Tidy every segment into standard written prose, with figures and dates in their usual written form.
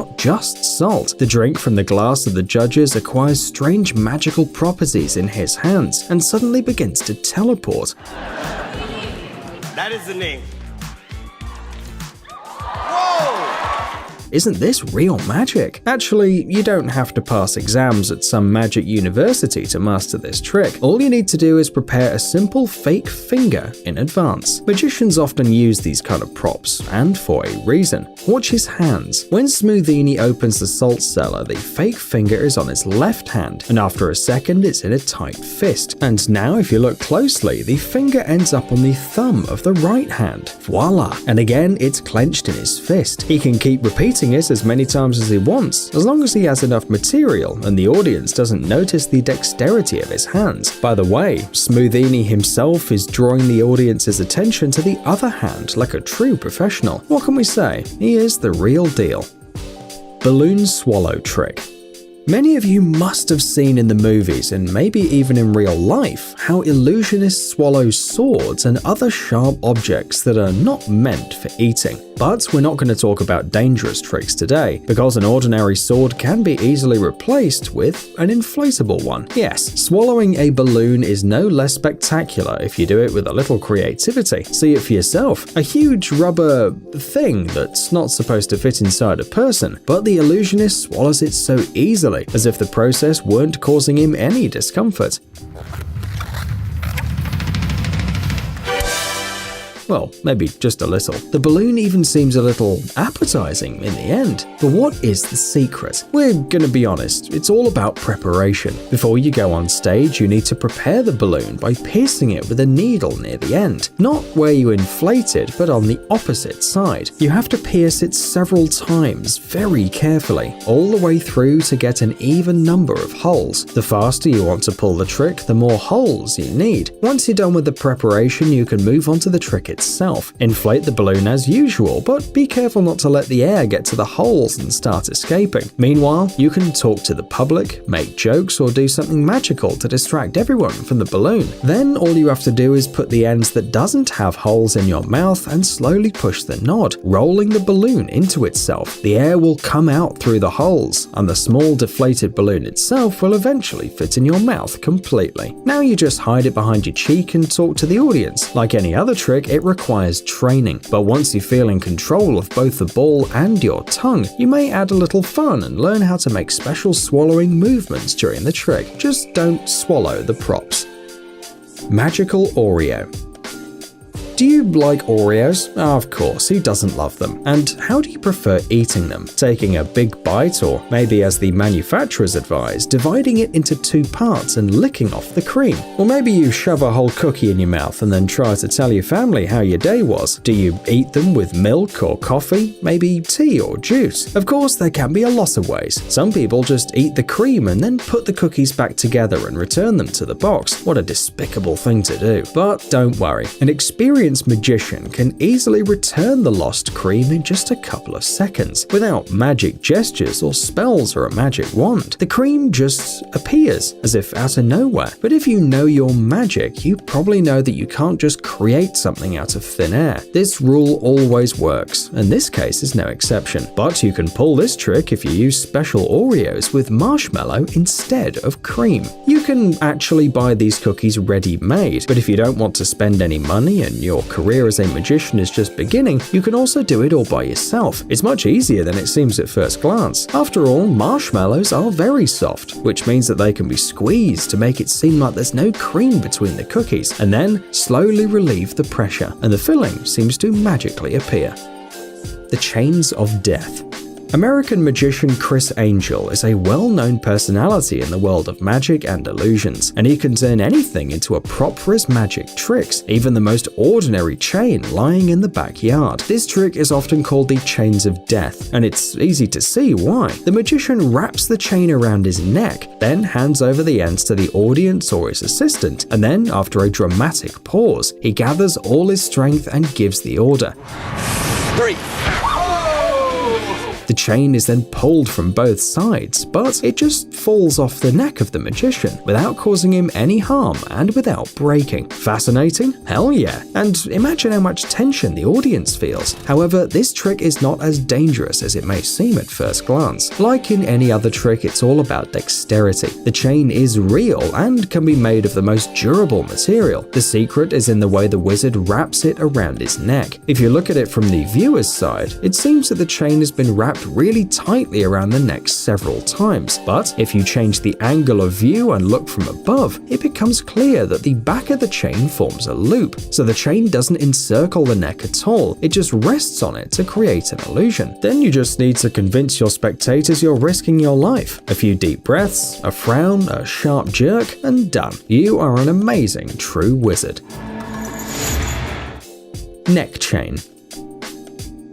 not just salt. The drink from the glass of the judges acquires strange magical properties in his hands and suddenly begins to teleport. That is the name. Isn't this real magic? Actually, you don't have to pass exams at some magic university to master this trick. All you need to do is prepare a simple fake finger in advance. Magicians often use these kind of props, and for a reason. Watch his hands. When Smoothini opens the salt cellar, the fake finger is on his left hand, and after a second it's in a tight fist. And now if you look closely, the finger ends up on the thumb of the right hand. Voila! And again, it's clenched in his fist. He can keep repeating it as many times as he wants, as long as he has enough material and the audience doesn't notice the dexterity of his hands. By the way, Smoothini himself is drawing the audience's attention to the other hand like a true professional. What can we say? He is the real deal. Balloon swallow trick. Many of you must have seen in the movies, and maybe even in real life, how illusionists swallow swords and other sharp objects that are not meant for eating. But we're not going to talk about dangerous tricks today, because an ordinary sword can be easily replaced with an inflatable one. Yes, swallowing a balloon is no less spectacular if you do it with a little creativity. See it for yourself. A huge rubber thing that's not supposed to fit inside a person, but the illusionist swallows it so easily, as if the process weren't causing him any discomfort. Well, maybe just a little. The balloon even seems a little appetizing in the end. But what is the secret? We're gonna be honest, it's all about preparation. Before you go on stage, you need to prepare the balloon by piercing it with a needle near the end. Not where you inflate it, but on the opposite side. You have to pierce it several times, very carefully, all the way through to get an even number of holes. The faster you want to pull the trick, the more holes you need. Once you're done with the preparation, you can move on to the trick itself. Inflate the balloon as usual, but be careful not to let the air get to the holes and start escaping. Meanwhile, you can talk to the public, make jokes, or do something magical to distract everyone from the balloon. Then all you have to do is put the ends that doesn't have holes in your mouth and slowly push the nod, rolling the balloon into itself. The air will come out through the holes, and the small deflated balloon itself will eventually fit in your mouth completely. Now you just hide it behind your cheek and talk to the audience. Like any other trick, it requires training, but once you feel in control of both the ball and your tongue, you may add a little fun and learn how to make special swallowing movements during the trick. Just don't swallow the props. Magical Oreo. Do you like Oreos? Of course, who doesn't love them? And how do you prefer eating them? Taking a big bite, or maybe as the manufacturers advise, dividing it into 2 parts and licking off the cream? Or maybe you shove a whole cookie in your mouth and then try to tell your family how your day was. Do you eat them with milk or coffee? Maybe tea or juice? Of course, there can be a lot of ways. Some people just eat the cream and then put the cookies back together and return them to the box. What a despicable thing to do. But don't worry, an experienced magician can easily return the lost cream in just a couple of seconds, without magic gestures or spells or a magic wand. The cream just appears, as if out of nowhere. But if you know your magic, you probably know that you can't just create something out of thin air. This rule always works, and this case is no exception. But you can pull this trick if you use special Oreos with marshmallow instead of cream. You can actually buy these cookies ready-made, but if you don't want to spend any money and your career as a magician is just beginning, you can also do it all by yourself. It's much easier than it seems at first glance. After all, marshmallows are very soft, which means that they can be squeezed to make it seem like there's no cream between the cookies, and then slowly relieve the pressure, and the filling seems to magically appear. The Chains of Death. American magician Criss Angel is a well-known personality in the world of magic and illusions, and he can turn anything into a prop for his magic tricks, even the most ordinary chain lying in the backyard. This trick is often called the Chains of Death, and it's easy to see why. The magician wraps the chain around his neck, then hands over the ends to the audience or his assistant, and then, after a dramatic pause, he gathers all his strength and gives the order. 3. The chain is then pulled from both sides, but it just falls off the neck of the magician without causing him any harm and without breaking. Fascinating? Hell yeah. And imagine how much tension the audience feels. However, this trick is not as dangerous as it may seem at first glance. Like in any other trick, it's all about dexterity. The chain is real and can be made of the most durable material. The secret is in the way the wizard wraps it around his neck. If you look at it from the viewer's side, it seems that the chain has been wrapped really tightly around the neck several times. But if you change the angle of view and look from above, it becomes clear that the back of the chain forms a loop. So the chain doesn't encircle the neck at all, it just rests on it to create an illusion. Then you just need to convince your spectators you're risking your life. A few deep breaths, a frown, a sharp jerk, and done. You are an amazing true wizard. Neck chain.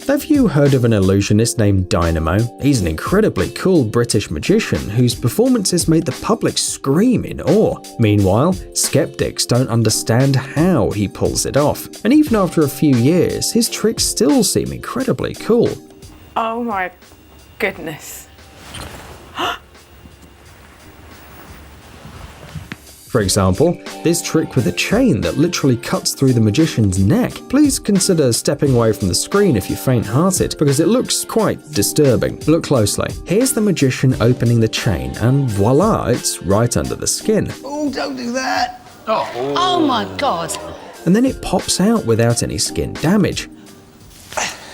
Have you heard of an illusionist named Dynamo? He's an incredibly cool British magician whose performances made the public scream in awe. Meanwhile, skeptics don't understand how he pulls it off, and even after a few years, his tricks still seem incredibly cool. Oh my goodness. For example, this trick with a chain that literally cuts through the magician's neck. Please consider stepping away from the screen if you're faint-hearted, because it looks quite disturbing. Look closely. Here's the magician opening the chain, and voila, it's right under the skin. Oh, don't do that! Oh my God. And then it pops out without any skin damage.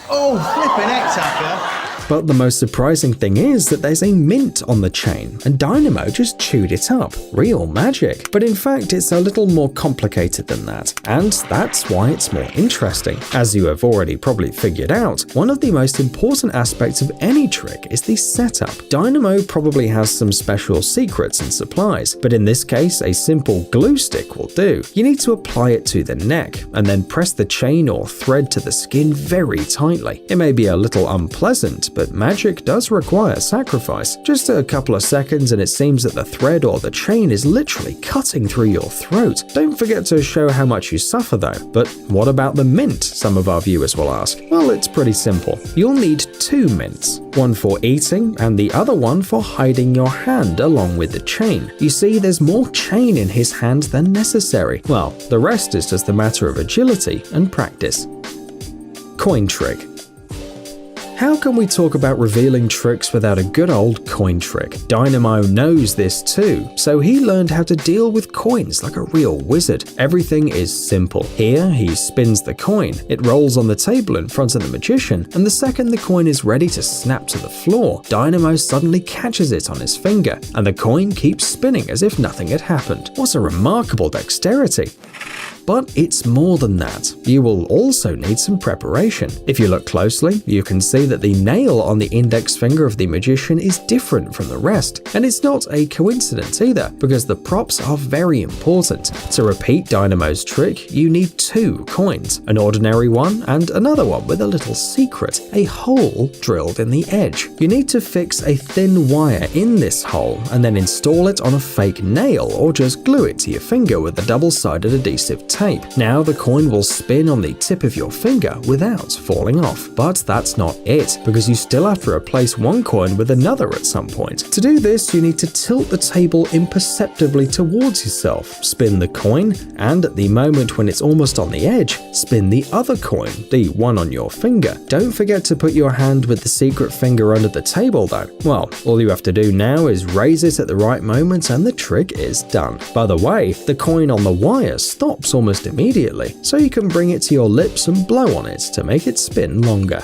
Oh, flippin' heck, Tucker! But the most surprising thing is that there's a mint on the chain, and Dynamo just chewed it up. Real magic. But in fact, it's a little more complicated than that, and that's why it's more interesting. As you have already probably figured out, one of the most important aspects of any trick is the setup. Dynamo probably has some special secrets and supplies, but in this case, a simple glue stick will do. You need to apply it to the neck, and then press the chain or thread to the skin very tightly. It may be a little unpleasant, but magic does require sacrifice. Just a couple of seconds and it seems that the thread or the chain is literally cutting through your throat. Don't forget to show how much you suffer though. But what about the mint, some of our viewers will ask? Well, it's pretty simple. You'll need 2 mints, one for eating and the other one for hiding your hand along with the chain. You see, there's more chain in his hand than necessary. Well, the rest is just a matter of agility and practice. Coin trick. How can we talk about revealing tricks without a good old coin trick? Dynamo knows this too, so he learned how to deal with coins like a real wizard. Everything is simple. Here, he spins the coin, it rolls on the table in front of the magician, and the second the coin is ready to snap to the floor, Dynamo suddenly catches it on his finger, and the coin keeps spinning as if nothing had happened. What a remarkable dexterity! But it's more than that. You will also need some preparation. If you look closely, you can see that the nail on the index finger of the magician is different from the rest. And it's not a coincidence either, because the props are very important. To repeat Dynamo's trick, you need 2 coins, an ordinary one and another one with a little secret, a hole drilled in the edge. You need to fix a thin wire in this hole and then install it on a fake nail or just glue it to your finger with a double-sided adhesive tape. Now the coin will spin on the tip of your finger without falling off. But that's not it, because you still have to replace one coin with another at some point. To do this, you need to tilt the table imperceptibly towards yourself, spin the coin, and at the moment when it's almost on the edge, spin the other coin, the one on your finger. Don't forget to put your hand with the secret finger under the table though. Well, all you have to do now is raise it at the right moment and the trick is done. By the way, the coin on the wire stops almost immediately, so you can bring it to your lips and blow on it to make it spin longer.